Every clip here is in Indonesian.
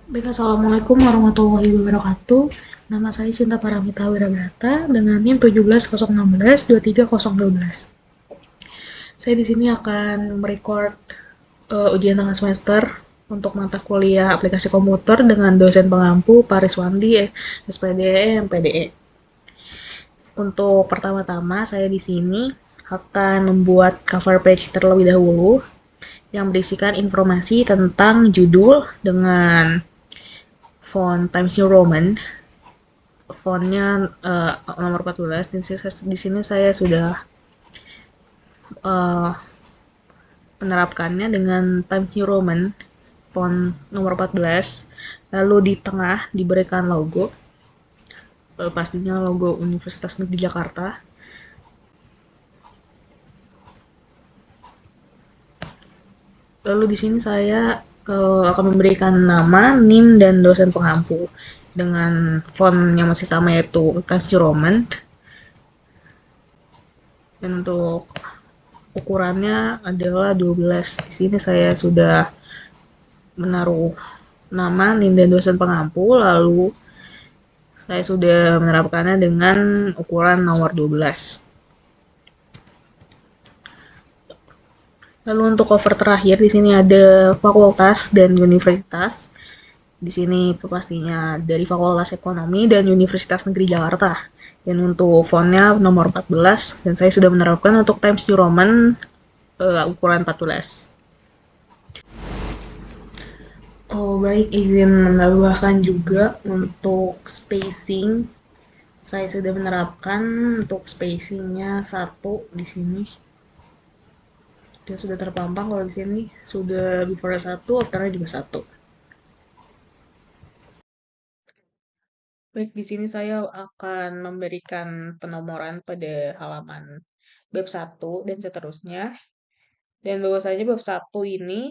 Baik, Assalamualaikum warahmatullahi wabarakatuh. Nama saya Cinta Paramita Wirabrata dengan NIM 17.016 23012. Saya di sini akan merecord ujian tengah semester untuk mata kuliah aplikasi komputer dengan dosen pengampu Pariswandi, SPDE, MPDE. Untuk pertama-tama saya di sini akan membuat cover page terlebih dahulu yang berisikan informasi tentang judul dengan font Times New Roman. Fontnya nomor 14. Di sini saya sudah uh, menerapkannya dengan Times New Roman font nomor 14. Lalu di tengah diberikan logo, pastinya logo Universitas Negeri Jakarta. Lalu di sini saya akan memberikan nama, NIM, dan dosen pengampu dengan font yang masih sama, yaitu Times New Roman. Dan untuk ukurannya adalah 12. Di sini saya sudah menaruh nama, NIM, dan dosen pengampu, lalu saya sudah menerapkannya dengan ukuran nomor 12. Lalu untuk cover terakhir di sini ada fakultas dan universitas. Di sini pastinya dari Fakultas Ekonomi dan Universitas Negeri Jakarta. Dan untuk fontnya nomor 14 dan saya sudah menerapkan untuk Times New Roman ukuran 14. Oh baik, izin menambahkan juga untuk spacing. Saya sudah menerapkan untuk spacingnya satu di sini. Dia sudah terpampang kalau di sini sudah before satu, afternya juga satu. Baik, di sini saya akan memberikan penomoran pada halaman bab satu dan seterusnya. Dan bahwasanya bab satu ini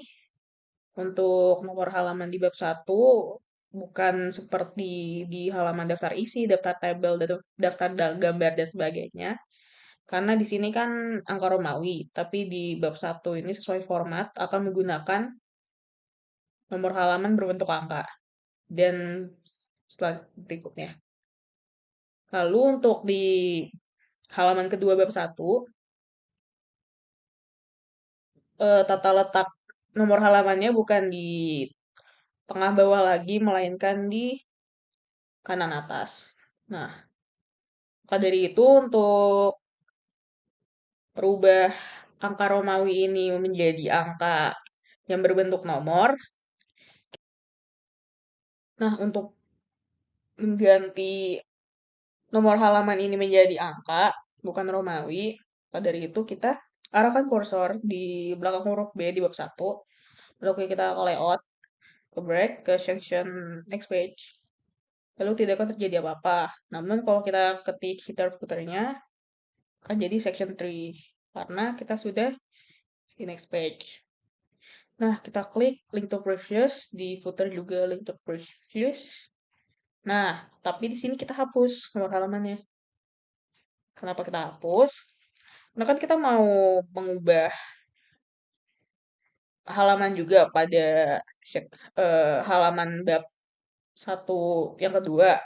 untuk nomor halaman di bab satu bukan seperti di halaman daftar isi, daftar tabel, daftar gambar dan sebagainya. Karena di sini kan angka Romawi, tapi di bab satu ini sesuai format akan menggunakan nomor halaman berbentuk angka. Dan setelah berikutnya. Lalu untuk di halaman kedua bab satu tata letak nomor halamannya bukan di tengah bawah lagi, melainkan di kanan atas. Nah, maka dari itu untuk merubah angka Romawi ini menjadi angka yang berbentuk nomor. Nah, untuk mengganti nomor halaman ini menjadi angka, bukan Romawi, maka dari itu kita arahkan kursor di belakang huruf B di bab satu. Lalu kita ke layout, ke break, ke section next page. Lalu tidak akan terjadi apa-apa. Namun kalau kita ketik header footernya akan jadi section 3 karena kita sudah di next page. Nah, kita klik link to previous, di footer juga link to previous. Nah, tapi di sini kita hapus nomor halamannya. Kenapa kita hapus? Karena kan kita mau mengubah halaman juga pada halaman bab satu yang kedua,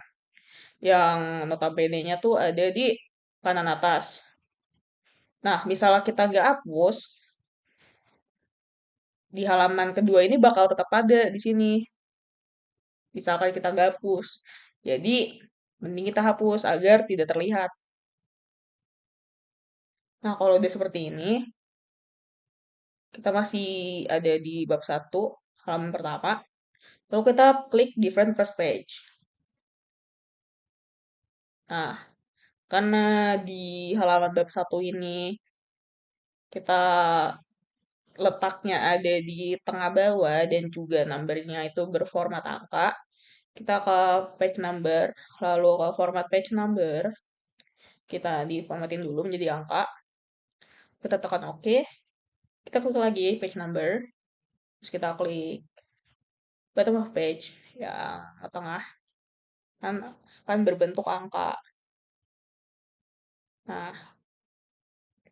yang notabene-nya tuh ada di kanan atas. Nah, misalnya kita nggak hapus, di halaman kedua ini bakal tetap ada di sini. Misalkan kita nggak hapus. Jadi, mending kita hapus agar tidak terlihat. Nah, kalau udah seperti ini, kita masih ada di bab satu halaman pertama. Lalu kita klik different first page. Nah, karena di halaman bab satu ini kita letaknya ada di tengah bawah dan juga numbernya itu berformat angka, kita ke page number, lalu ke format page number, kita diformatin dulu menjadi angka, kita tekan OK, kita klik lagi page number, terus kita klik bottom of page yang tengah, kan akan berbentuk angka. Nah,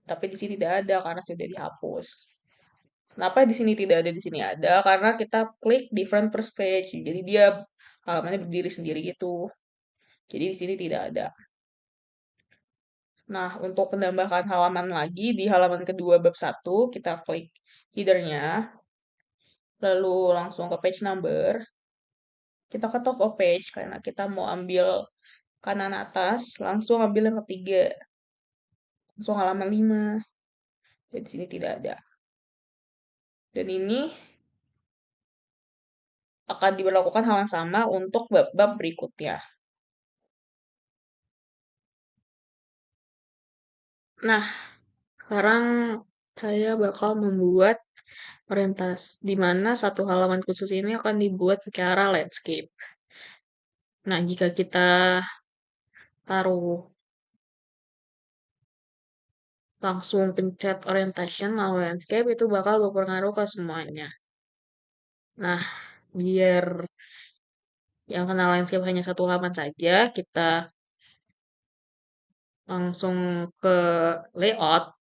tapi di sini tidak ada karena sudah dihapus. Kenapa di sini tidak ada, di sini ada karena kita klik different first page. Jadi dia halamannya berdiri sendiri gitu. Jadi di sini tidak ada. Nah, untuk penambahan halaman lagi di halaman kedua bab satu kita klik header-nya, lalu langsung ke page number. Kita ke top of page karena kita mau ambil kanan atas, langsung ambil yang ketiga, langsung halaman 5. Dan di sini tidak ada. Dan ini akan diberlakukan hal yang sama untuk bab-bab berikutnya. Nah, sekarang saya bakal membuat orientasi di mana satu halaman khusus ini akan dibuat secara landscape. Nah, jika kita taruh langsung pencet orientation lalu landscape itu bakal berpengaruh ke semuanya. Nah, biar yang kena landscape hanya satu halaman saja, kita langsung ke layout,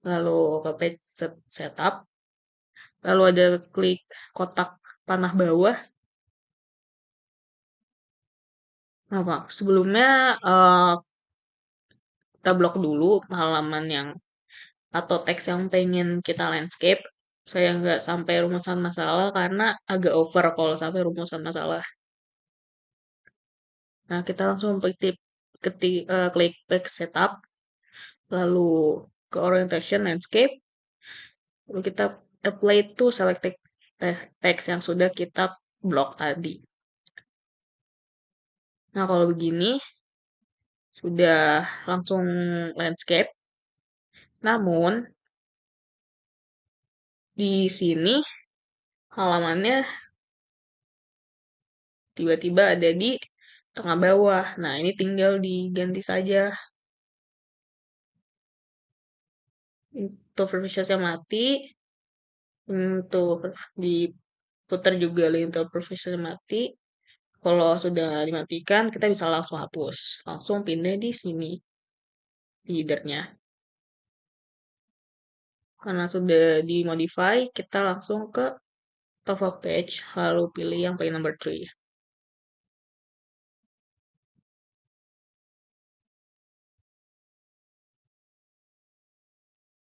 lalu ke page setup, lalu ada klik kotak panah bawah. Nah, Pak, sebelumnya kita blok dulu halaman yang atau teks yang pengen kita landscape. Saya nggak sampai rumusan masalah karena agak over kalau sampai rumusan masalah. Nah, kita langsung klik text setup, lalu ke orientation landscape, lalu kita apply to selected text yang sudah kita blok tadi. Nah, kalau begini sudah langsung landscape. Namun di sini halamannya tiba-tiba ada di tengah bawah. Nah, ini tinggal diganti saja. Untuk profesiusnya mati, untuk diputar juga lintel profesiusnya mati. Kalau sudah dimatikan, kita bisa langsung hapus. Langsung pindah di sini, headernya. Karena sudah dimodify, kita langsung ke top of page, lalu pilih yang paling number 3.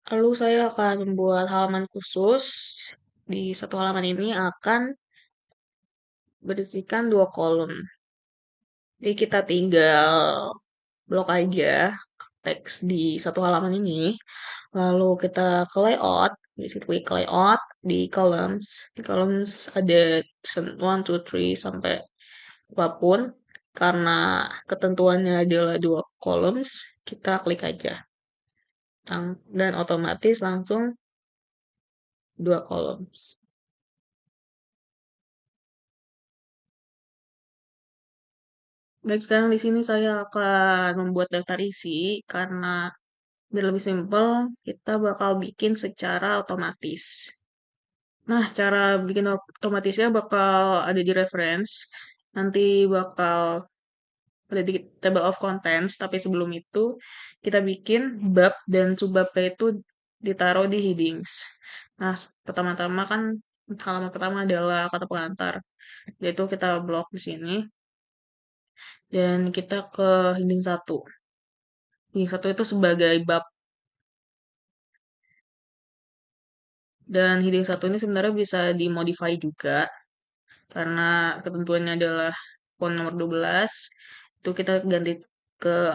Lalu saya akan membuat halaman khusus. Di satu halaman ini akan berisikan 2 kolom. Jadi kita tinggal blok aja teks di satu halaman ini. Lalu kita ke layout, di situ klik layout, di columns. Di columns ada 1, 2, 3 sampai apapun. Karena ketentuannya adalah 2 columns, kita klik aja. Dan otomatis langsung 2 columns. Baik, sekarang di sini saya akan membuat daftar isi karena biar lebih simpel, kita bakal bikin secara otomatis. Nah, cara bikin otomatisnya bakal ada di reference. Nanti bakal ada di table of contents, tapi sebelum itu kita bikin bab dan subbabnya itu ditaruh di headings. Nah, pertama-tama kan halaman pertama adalah kata pengantar, yaitu kita blok di sini dan kita ke heading 1. Heading 1 itu sebagai bab dan heading 1 ini sebenarnya bisa dimodify juga karena ketentuannya adalah font nomor 12 itu kita ganti ke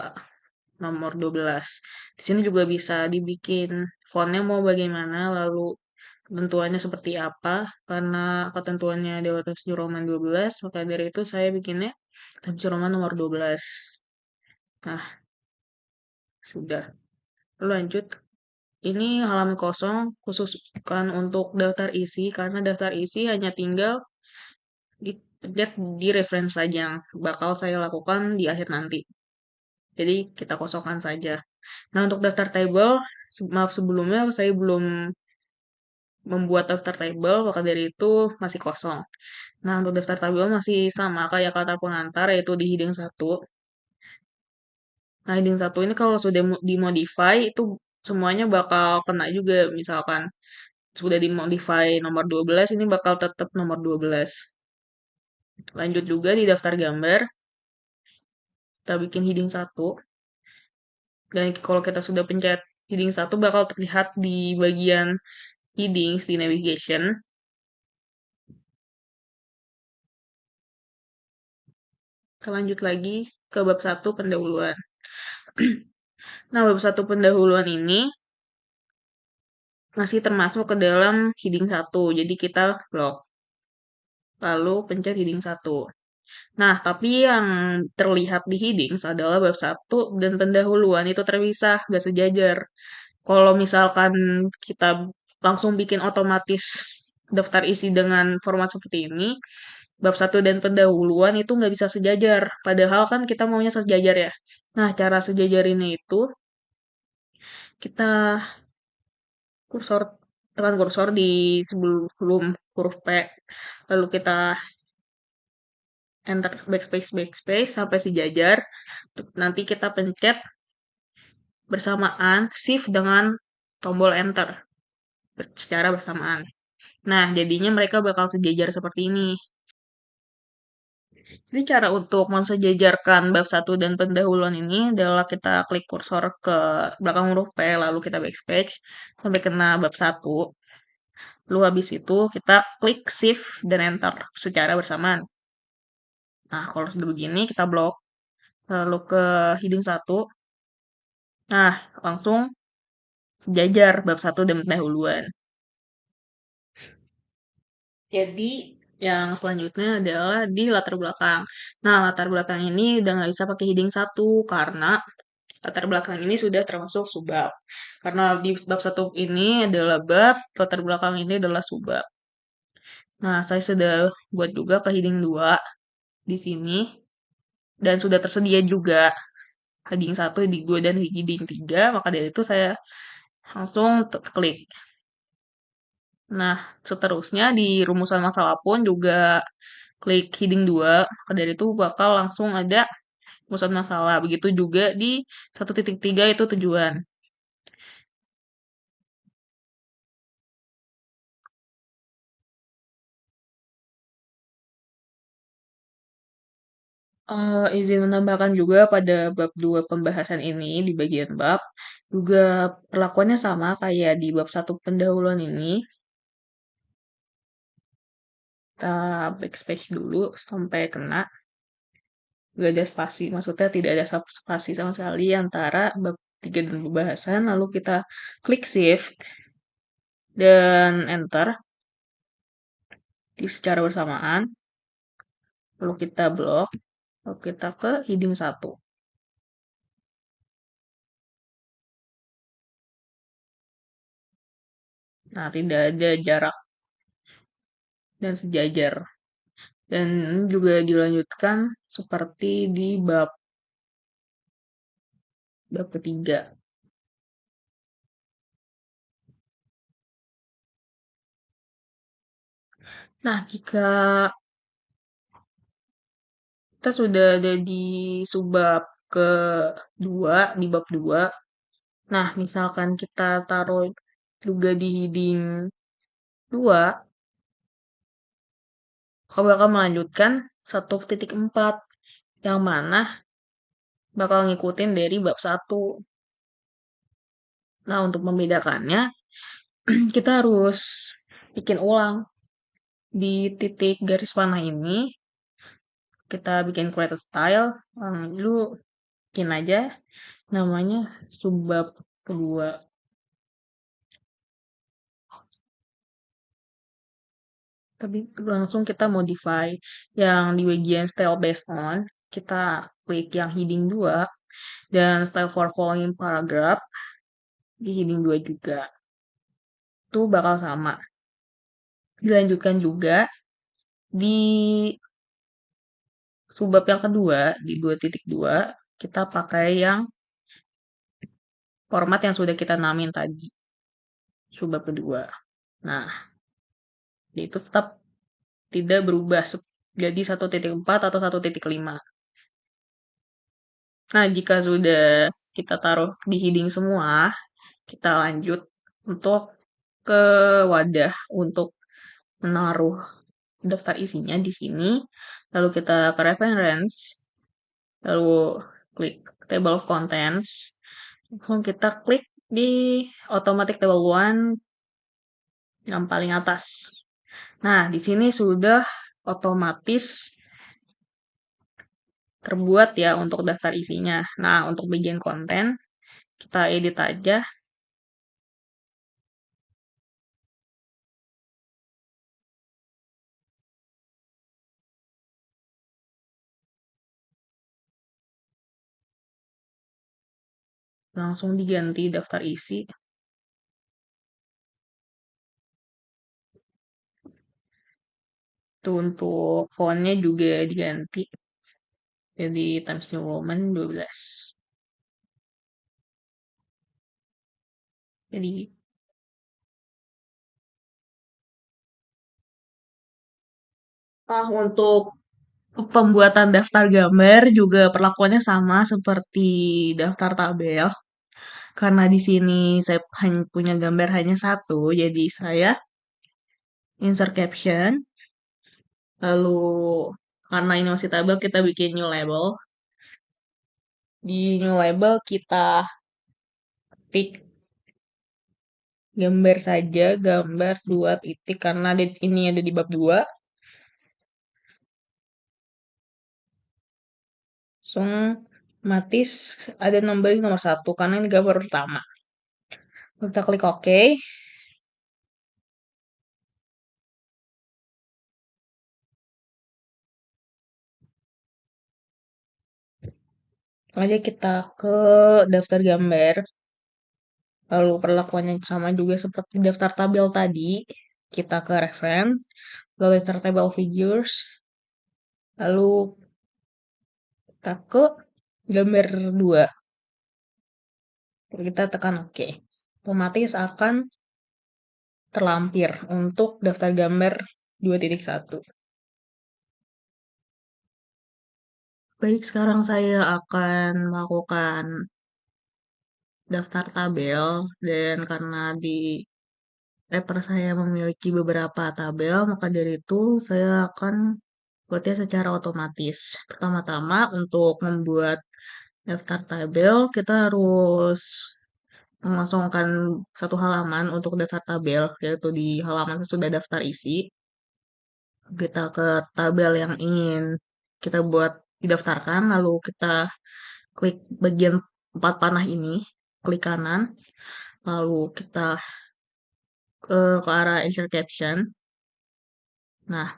nomor 12. Di sini juga bisa dibikin fontnya mau bagaimana, lalu ketentuannya seperti apa, karena ketentuannya adalah Times New Roman 12, maka dari itu saya bikinnya Times New Roman nomor 12. Nah, sudah. Lalu lanjut. Ini halaman kosong khusus bukan untuk daftar isi, karena daftar isi hanya tinggal dipencet di reference saja yang bakal saya lakukan di akhir nanti. Jadi kita kosongkan saja. Nah, untuk daftar table, maaf sebelumnya saya belum membuat daftar table, maka dari itu masih kosong. Nah, untuk daftar tabel masih sama kayak kata pengantar, yaitu di heading 1. Nah, heading 1 ini kalau sudah dimodify, itu semuanya bakal kena juga. Misalkan sudah dimodify nomor 12, ini bakal tetap nomor 12. Lanjut juga di daftar gambar, kita bikin heading 1. Dan kalau kita sudah pencet heading 1 bakal terlihat di bagian headings di navigation. Kita lanjut lagi ke bab 1 pendahuluan. Nah, bab 1 pendahuluan ini masih termasuk ke dalam heading 1. Jadi kita blok. Lalu pencet heading 1. Nah, tapi yang terlihat di headings adalah bab 1 dan pendahuluan itu terpisah, gak sejajar. Kalau misalkan kita langsung bikin otomatis daftar isi dengan format seperti ini, bab 1 dan pendahuluan itu nggak bisa sejajar. Padahal kan kita maunya sejajar ya. Nah, cara sejajarinnya itu kita kursor tekan kursor di sebelum huruf P, lalu kita enter backspace backspace sampai sejajar. Nanti kita pencet bersamaan shift dengan tombol enter secara bersamaan. Nah, jadinya mereka bakal sejajar seperti ini. Jadi cara untuk mensejajarkan bab 1 dan pendahuluan ini adalah kita klik kursor ke belakang huruf P, lalu kita backspace sampai kena bab 1. Lalu habis itu kita klik shift dan enter secara bersamaan. Nah, kalau sudah begini kita blok. Lalu ke heading 1. Nah, langsung sejajar bab 1 dan pendahuluan. Jadi, yang selanjutnya adalah di latar belakang. Nah, latar belakang ini udah nggak bisa pakai heading 1 karena latar belakang ini sudah termasuk subbab. Karena di bab 1 ini adalah bab, latar belakang ini adalah subbab. Nah, saya sudah buat juga ke heading 2 di sini. Dan sudah tersedia juga heading 1, heading 2, dan heading 3. Maka dari itu saya langsung klik. Nah, seterusnya di rumusan masalah pun juga klik heading 2. Maka dari itu bakal langsung ada rumusan masalah. Begitu juga di 1.3 itu tujuan. Izin menambahkan juga pada bab 2 pembahasan ini di bagian bab, juga perlakuannya sama kayak di bab 1 pendahuluan ini. Kita backspace dulu sampai kena. Gak ada spasi, maksudnya tidak ada spasi sama sekali antara bab 3 dan pembahasan, lalu kita klik shift dan enter di secara bersamaan, lalu kita blok, lalu kita ke heading 1. Nah, tidak ada jarak dan sejajar. Dan juga dilanjutkan seperti di bab ketiga. Nah, jika kita sudah ada di subbab kedua, di bab 2, nah misalkan kita taruh juga di heading 2, kau bakal melanjutkan 1.4, yang mana bakal ngikutin dari bab 1. Nah, untuk membedakannya, kita harus bikin ulang di titik garis panah ini. Kita bikin create style, dulu bikin aja namanya subbab kedua. Tapi langsung kita modify yang di bagian style based on, kita klik yang heading 2 dan style for following paragraph di heading 2 juga. Itu bakal sama. Dilanjutkan juga di subbab yang kedua, di 2.2, kita pakai yang format yang sudah kita namin tadi, subbab kedua. Nah, itu tetap tidak berubah jadi 1.4 atau 1.5. Nah, jika sudah kita taruh di heading semua, kita lanjut untuk ke wadah untuk menaruh daftar isinya di sini. Lalu kita ke reference, lalu klik table of contents. Langsung kita klik di automatic table one yang paling atas. Nah, di sini sudah otomatis terbuat ya untuk daftar isinya. Nah, untuk bagian konten, kita edit aja. Langsung diganti daftar isi. Tuh untuk fontnya juga diganti. Jadi Times New Roman 12. Jadi, untuk pembuatan daftar gambar juga perlakuannya sama seperti daftar tabel. Karena di sini saya hanya punya gambar hanya satu, jadi saya insert caption, lalu karena ini masih tabel, kita bikin new label. Di new label kita ketik gambar saja, gambar 2 titik, karena ini ada di bab 2. Langsung otomatis ada numbering nomor 1, karena ini gambar pertama. Kita klik OK. Aja kita ke daftar gambar. Lalu perlakuannya sama juga seperti daftar tabel tadi. Kita ke reference, lalu daftar table figures, lalu kita ke gambar 2. Kita tekan OK. Otomatis akan terlampir untuk daftar gambar 2.1. Baik, sekarang saya akan melakukan daftar tabel, dan karena di paper saya memiliki beberapa tabel, maka dari itu saya akan buatnya secara otomatis. Pertama-tama untuk membuat daftar tabel, kita harus memasukkan satu halaman untuk daftar tabel, yaitu di halaman sesudah daftar isi. Kita ke tabel yang ingin kita buat didaftarkan, lalu kita klik bagian 4 panah ini, klik kanan, lalu kita ke arah insert caption. Nah,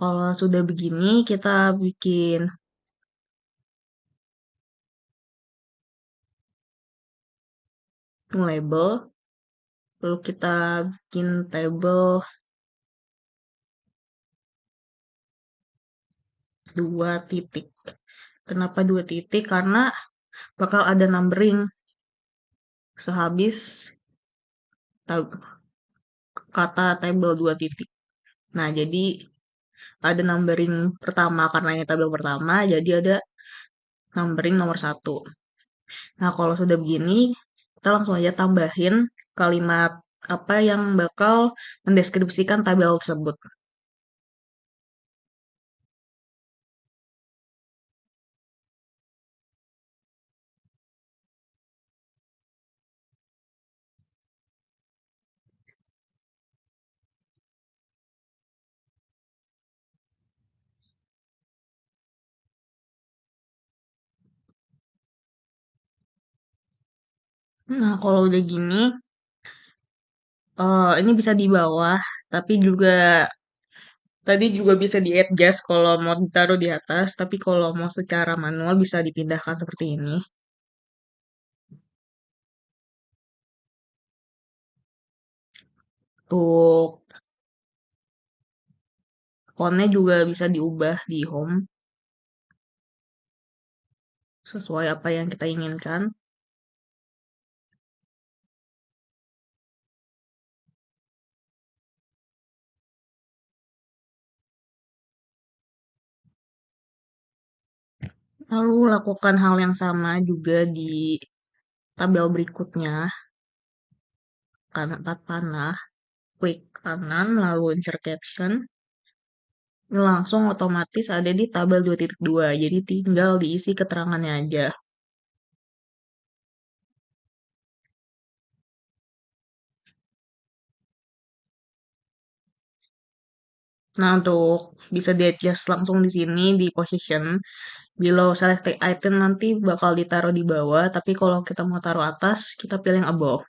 kalau sudah begini, kita bikin label, lalu kita bikin table 2 titik. Kenapa 2 titik? Karena bakal ada numbering sehabis kata table 2 titik. Nah, jadi ada numbering pertama karena ini tabel pertama, jadi ada numbering nomor 1. Nah, kalau sudah begini, kita langsung aja tambahin kalimat apa yang bakal mendeskripsikan tabel tersebut. Nah, kalau udah gini, ini bisa di bawah, tapi juga tadi juga bisa di-adjust kalau mau ditaruh di atas, tapi kalau mau secara manual bisa dipindahkan seperti ini. Untuk fontnya juga bisa diubah di home sesuai apa yang kita inginkan. Lalu lakukan hal yang sama juga di tabel berikutnya. kanan 4 panah, klik kanan, lalu insert caption, ini langsung otomatis ada di tabel 2.2, jadi tinggal diisi keterangannya aja. Nah, untuk bisa di-adjust langsung di sini di position, below selected item nanti bakal ditaruh di bawah, tapi kalau kita mau taruh atas, kita pilih yang above.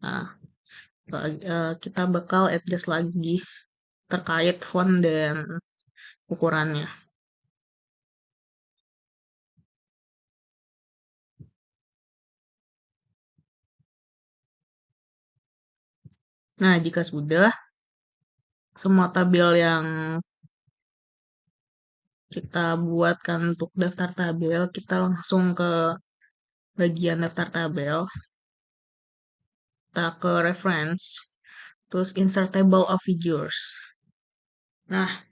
Nah, kita bakal adjust lagi terkait font dan ukurannya. Nah, jika sudah, semua tabel yang kita buatkan untuk daftar tabel, kita langsung ke bagian daftar tabel, kita ke reference, terus insert table of figures. Nah,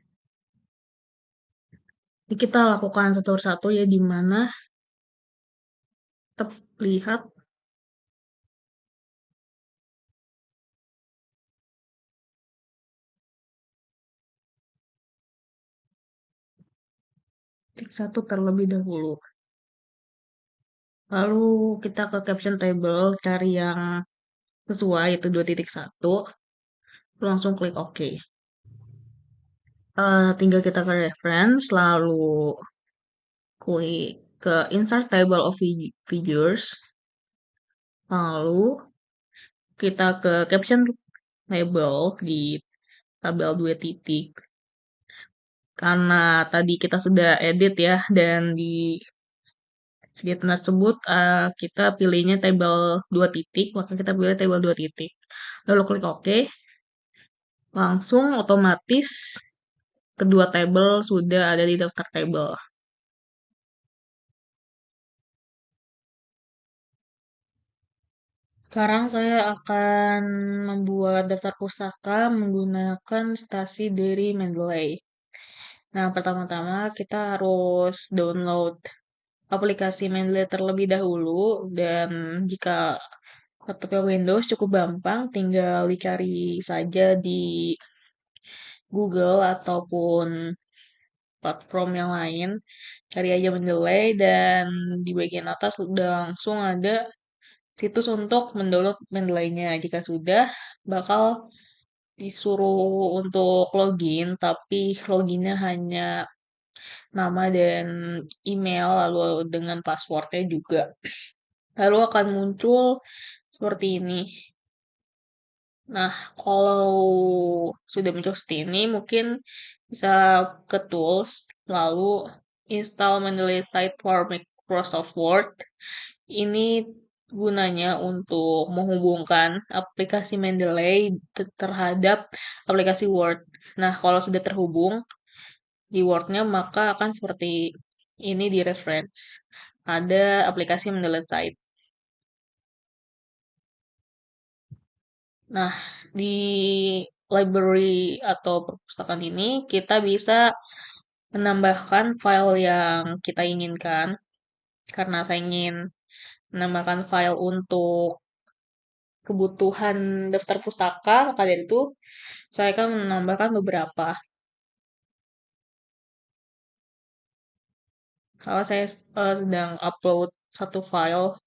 ini kita lakukan satu persatu ya, di mana kita lihat satu terlebih dahulu. Lalu kita ke caption table, cari yang sesuai, itu 2.1, langsung klik OK. Tinggal kita ke reference, lalu klik ke insert table of figures, lalu kita ke caption table di tabel 2 titik. Karena tadi kita sudah edit ya, dan di edit tersebut kita pilihnya table 2 titik, maka kita pilih table 2 titik. Lalu klik OK, langsung otomatis kedua tabel sudah ada di daftar tabel. Sekarang saya akan membuat daftar pustaka menggunakan stasi dari Mendeley. Nah, pertama-tama kita harus download aplikasi Mendeley terlebih dahulu, dan jika laptopnya Windows cukup gampang, tinggal dicari saja di Google ataupun platform yang lain. Cari aja Mendeley, dan di bagian atas udah langsung ada situs untuk mendownload Mendeley-nya. Jika sudah, bakal disuruh untuk login, tapi loginnya hanya nama dan email, lalu dengan passwordnya juga. Lalu akan muncul seperti ini. Nah, kalau sudah muncul seperti ini, mungkin bisa ke tools, lalu install Mendeley Site for Microsoft Word. Ini gunanya untuk menghubungkan aplikasi Mendeley terhadap aplikasi Word. Nah, kalau sudah terhubung di Word-nya, maka akan seperti ini di reference. Ada aplikasi Mendeley Site. Nah, di library atau perpustakaan ini kita bisa menambahkan file yang kita inginkan. Karena saya ingin menambahkan file untuk kebutuhan daftar pustaka, maka dari itu saya akan menambahkan beberapa. Kalau saya sedang upload satu file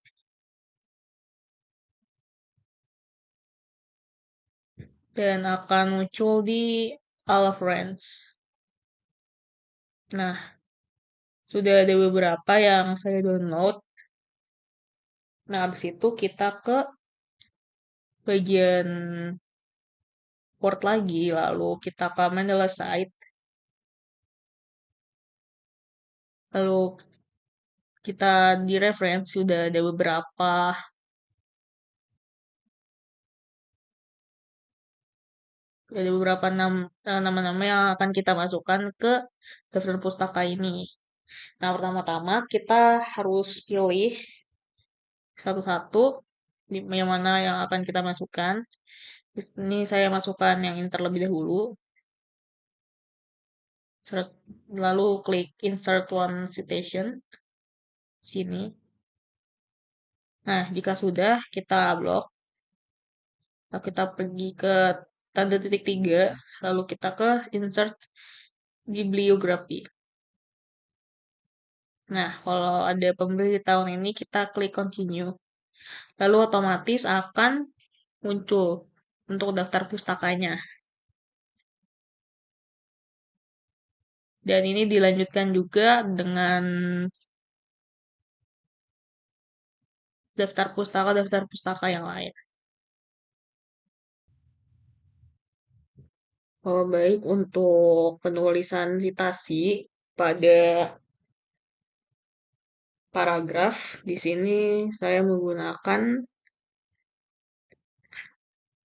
dan akan muncul di all friends. Nah, sudah ada beberapa yang saya download. Nah, habis itu kita ke bagian Word lagi, lalu kita ke Mendeley Site, lalu kita di reference sudah ada beberapa, nama-nama yang akan kita masukkan ke daftar pustaka ini. Nah, pertama-tama kita harus pilih satu-satu yang mana yang akan kita masukkan. Di sini saya masukkan yang ini terlebih dahulu. Lalu klik insert one citation sini. Nah, jika sudah kita blok, lalu kita pergi ke tanda titik tiga, lalu kita ke insert bibliografi. Nah, kalau ada pembeli di tahun ini, kita klik continue. Lalu otomatis akan muncul untuk daftar pustakanya. Dan ini dilanjutkan juga dengan daftar pustaka yang lain. Oh, baik untuk penulisan citasi pada paragraf, di sini saya menggunakan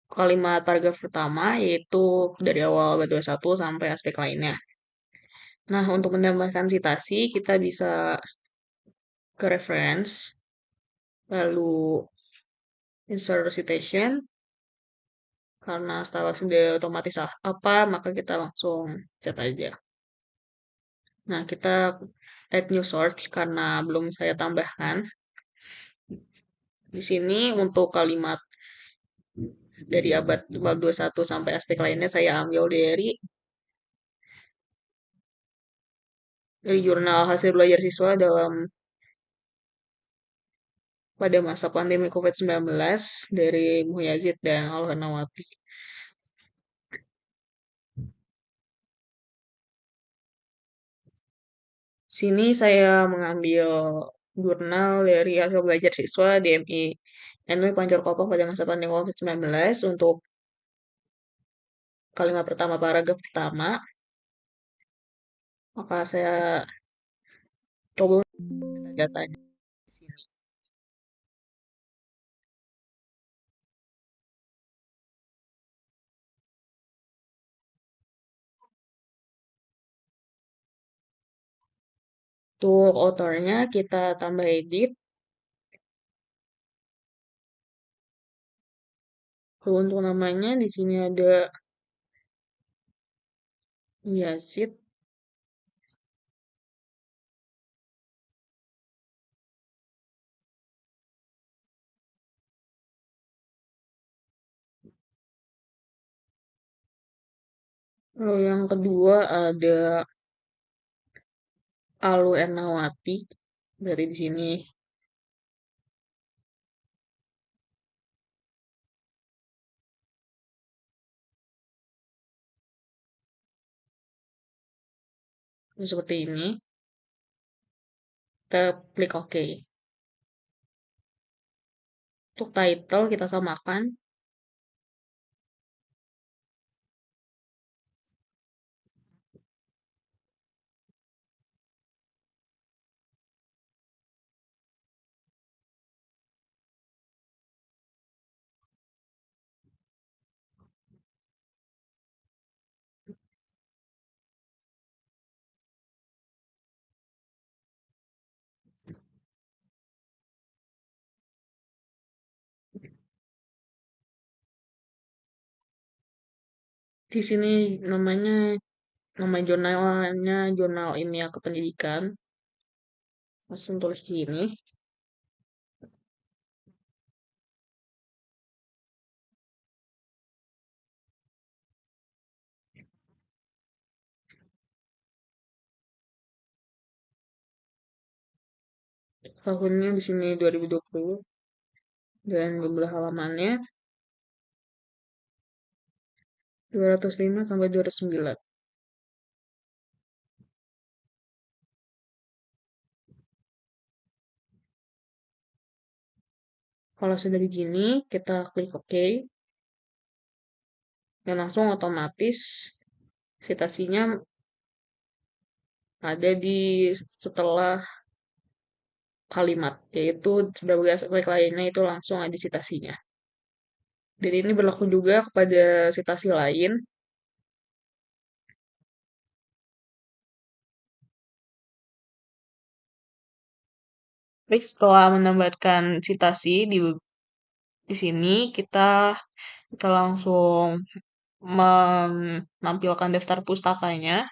kalimat paragraf pertama, yaitu dari awal bab 21 sampai aspek lainnya. Nah, untuk menambahkan citasi, kita bisa ke reference, lalu insert citation, karena setelah sudah otomatis apa, maka kita langsung cat aja. Nah, kita add new source karena belum saya tambahkan. Di sini untuk kalimat dari abad bab 21 sampai aspek lainnya saya ambil dari jurnal hasil belajar siswa pada masa pandemi COVID-19 dari Muhyazid dan Al-Ghanawati. Sini saya mengambil jurnal dari hasil belajar siswa DMI NW Pancarkopo pada masa pandemi COVID-19 untuk kalimat pertama paragraf pertama. Maka saya coba datanya di sini. Untuk autornya kita tambah edit. Lalu untuk namanya di sini ada Yazid. Lalu yang kedua ada Alu Ernawati. Dari di sini seperti ini. Kita klik OK. Untuk title kita samakan. Di sini nama jurnalnya Jurnal Ilmiah Kependidikan. Langsung tulis di sini. Tahunnya di sini 2020 dan jumlah halamannya 205 sampai 209. Kalau sudah begini, kita klik OK dan langsung otomatis citasinya ada di setelah kalimat, yaitu sebagai aspek lainnya itu langsung ada citasinya. Dan ini berlaku juga kepada citasi lain. Baik, setelah menambahkan citasi di sini, kita langsung menampilkan daftar pustakanya.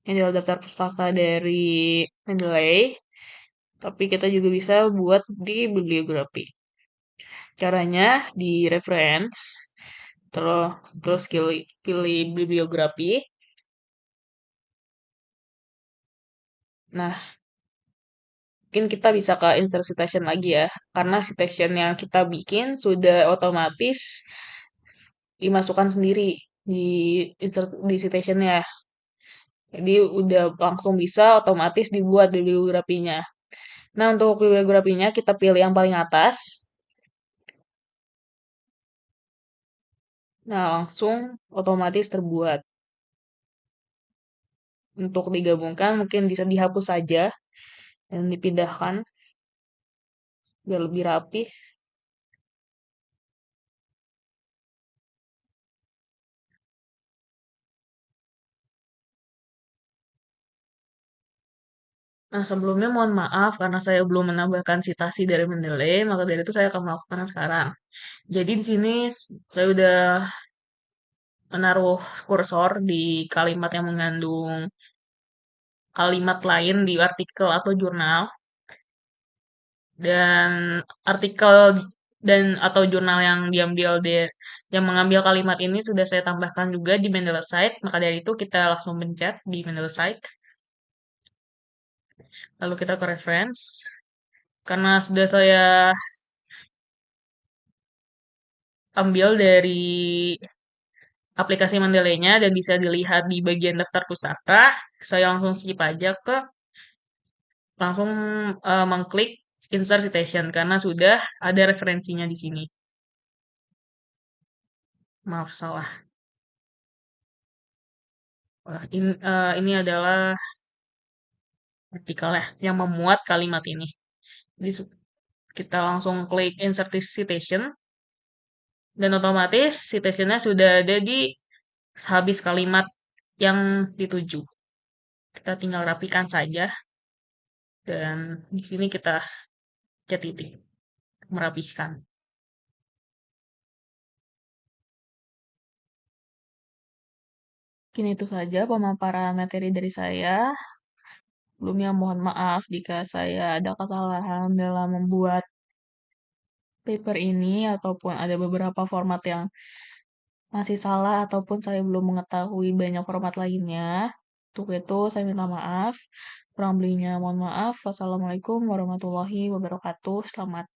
Ini adalah daftar pustaka dari Mendeley. Tapi kita juga bisa buat di bibliografi. Caranya di reference, terus terus pilih bibliografi. Nah, mungkin kita bisa ke insert citation lagi ya, karena citation yang kita bikin sudah otomatis dimasukkan sendiri di di citationnya. Jadi udah langsung bisa otomatis dibuat bibliografinya. Nah, untuk bibliografinya kita pilih yang paling atas. Nah, langsung otomatis terbuat. Untuk digabungkan mungkin bisa dihapus saja dan dipindahkan biar lebih rapi. Nah, sebelumnya mohon maaf karena saya belum menambahkan citasi dari Mendeley, maka dari itu saya akan melakukan sekarang. Jadi di sini saya udah menaruh kursor di kalimat yang mengandung kalimat lain di artikel atau jurnal, dan artikel dan atau jurnal yang diambil yang mengambil kalimat ini sudah saya tambahkan juga di Mendeley site. Maka dari itu kita langsung pencet di Mendeley site, lalu kita ke reference. Karena sudah saya ambil dari aplikasi Mendeley-nya dan bisa dilihat di bagian daftar pustaka, saya langsung skip aja ke langsung mengklik insert citation karena sudah ada referensinya di sini. Maaf salah. Wah, ini adalah artikel ya yang memuat kalimat ini. Jadi kita langsung klik insert citation dan otomatis citationnya sudah ada di habis kalimat yang dituju. Kita tinggal rapikan saja dan di sini kita cat titik merapihkan. Mungkin itu saja pemaparan materi dari saya. Sebelumnya mohon maaf jika saya ada kesalahan dalam membuat paper ini ataupun ada beberapa format yang masih salah ataupun saya belum mengetahui banyak format lainnya. Untuk itu saya minta maaf. Kurang lebihnya mohon maaf. Wassalamualaikum warahmatullahi wabarakatuh. Selamat